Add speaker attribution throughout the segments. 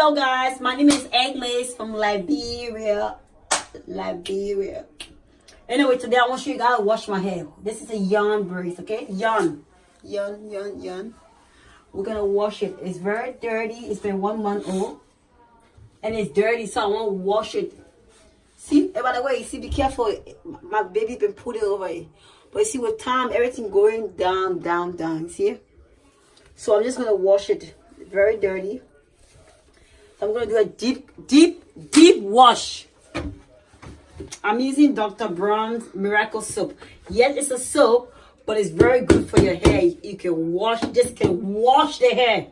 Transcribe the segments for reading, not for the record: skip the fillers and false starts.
Speaker 1: Hello guys, my name is Agnes from Liberia. Anyway, today I want to show you guys how to wash my hair. This is a yarn braids, okay? Yarn. We're gonna wash it. It's very dirty. It's been 1 month old. And it's dirty, so I want to wash it. See, by the way, see, be careful. My baby been putting over it. But you see, with time, everything going down. You see? So I'm just gonna wash it. Very dirty. So I'm gonna do a deep wash. I'm using Dr. Brown's Miracle Soap. Yes, it's a soap, but it's very good for your hair. You can wash, wash the hair.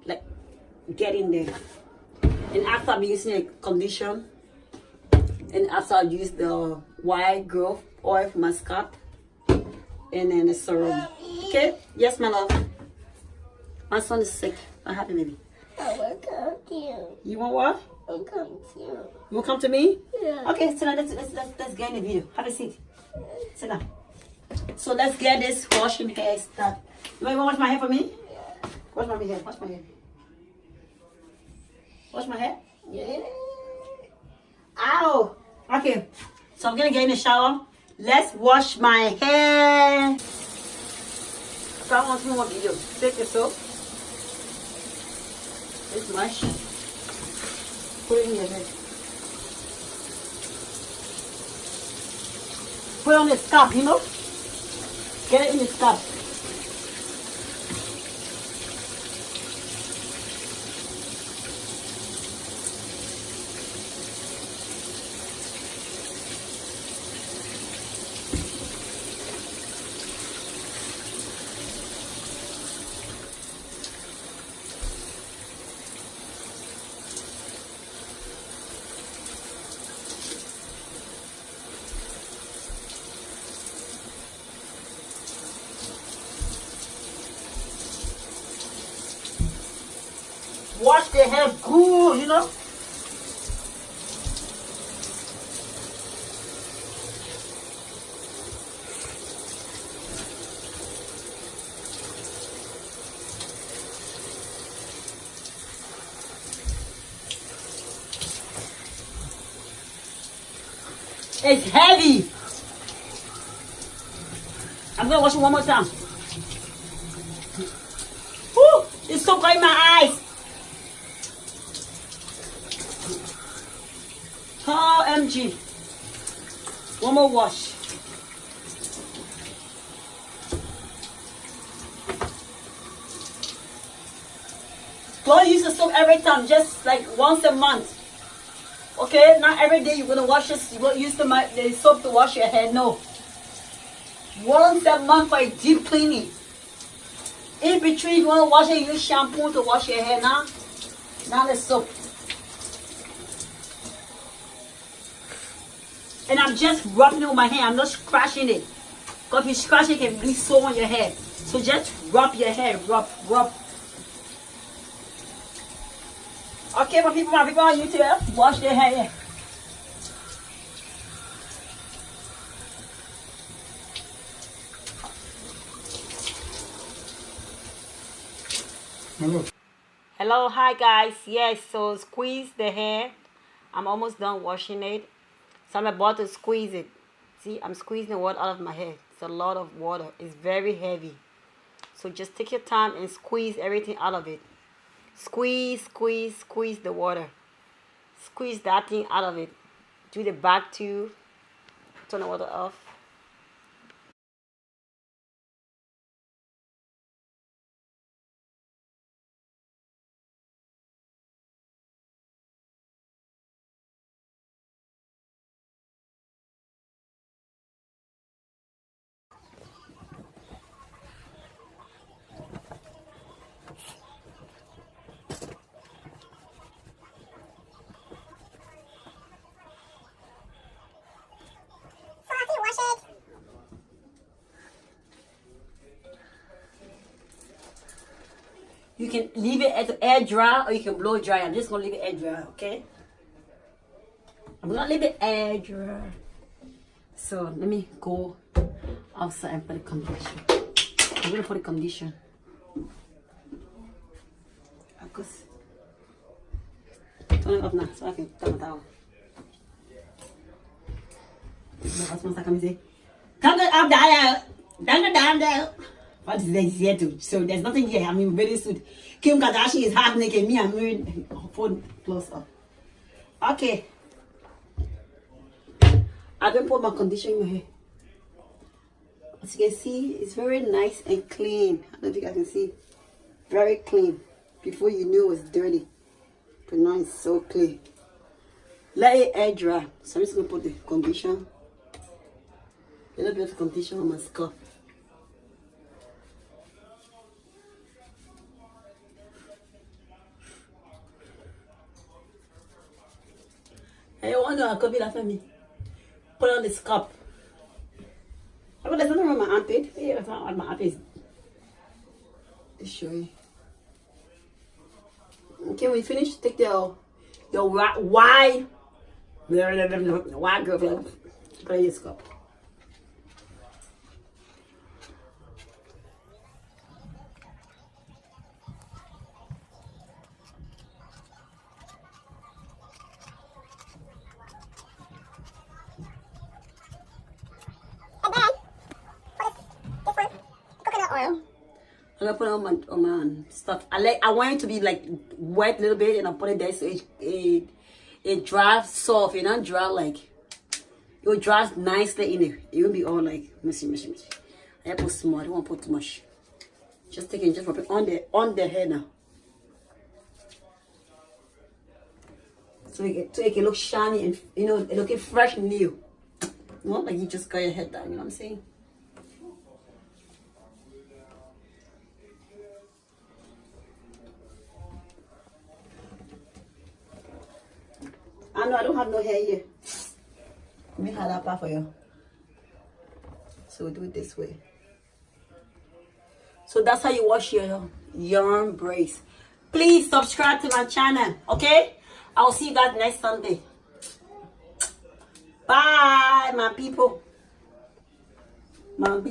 Speaker 1: Like, get in there. And after I'm using a condition, and after I use the white growth oil for my scalp, and then the serum. Okay? Yes, my love. My son is sick. I'm happy, baby.
Speaker 2: I want to come to you.
Speaker 1: You want what?
Speaker 2: I'll come to you.
Speaker 1: You want to come to me?
Speaker 2: Yeah.
Speaker 1: Okay, so now let's get in the video. Have a seat. Sit down. So let's get this washing hair started. You want to wash my hair for me?
Speaker 2: Yeah.
Speaker 1: Wash my hair. Wash my hair. Wash my hair?
Speaker 2: Yeah.
Speaker 1: Ow! Okay, so I'm gonna get in the shower. Let's wash my hair. So I want some more video. Take the soap. It's much. Put it in your head. Put it on the scalp, you know? Get it in the scalp. Wash the hair good, you know? It's heavy. I'm gonna wash it one more time. Woo! It's so got in my eyes. OMG. One more wash. Don't use the soap every time, just like once a month. Okay, not every day you're gonna wash this. You won't use the soap to wash your hair. No. Once a month for a deep cleaning. In between, you wanna wash it, use shampoo to wash your hair now. Not the soap. And I'm just rubbing it with my hand. I'm not scratching it. Because if you scratch it, it can really sore on your hair. So just rub your hair. Rub. Okay, my people on YouTube, wash their hair. Hello, hi guys. Yes, so squeeze the hair. I'm almost done washing it. So I'm about to squeeze it. See, I'm squeezing the water out of my hair. It's a lot of water. It's very heavy. So just take your time and squeeze everything out of it. Squeeze the water. Squeeze that thing out of it. Do the back too. Turn the water off. You can leave it at the air dry or you can blow dry. I'm just gonna leave it air dry, okay? I'm gonna leave it air dry. So let me go outside and put the condition. I'm gonna put the condition. Because Turn it off now so I can turn it down. Come up there. Down there. What is this here too? So there's nothing here. I mean, very soon. Kim Kardashian is half naked. Me, I'm wearing phone close up. Okay. I can put my conditioner in my hair. As you can see, it's very nice and clean. I don't know if you guys can see. Very clean. Before you knew it was dirty. But now it's so clean. Let it air dry. So I'm just going to put the conditioner. A little bit of conditioner on my scalp. Hey, one I could be that for me. Put on the scalp. Oh, but there's nothing wrong with my armpit. Yeah, that's not on my armpit. Let's show you. Okay, when you finish, take your wide girl, put on your scalp.
Speaker 2: Oil.
Speaker 1: I'm gonna put it on my stuff. I want it to be like wet a little bit, and I put it there so it dries soft. It not dry like it will dry nicely in it. It won't be all like messy. I put small. I don't want to put too much. Just take it, just rub it on the hair now, so it can look shiny and it looking fresh and new. Not like you just got your head down. You know what I'm saying? I know I don't have no hair here. Let me have that part for you. So we do it this way. So that's how you wash your yarn braids. Please subscribe to my channel, okay? I'll see you guys next Sunday. Bye, my people. My people.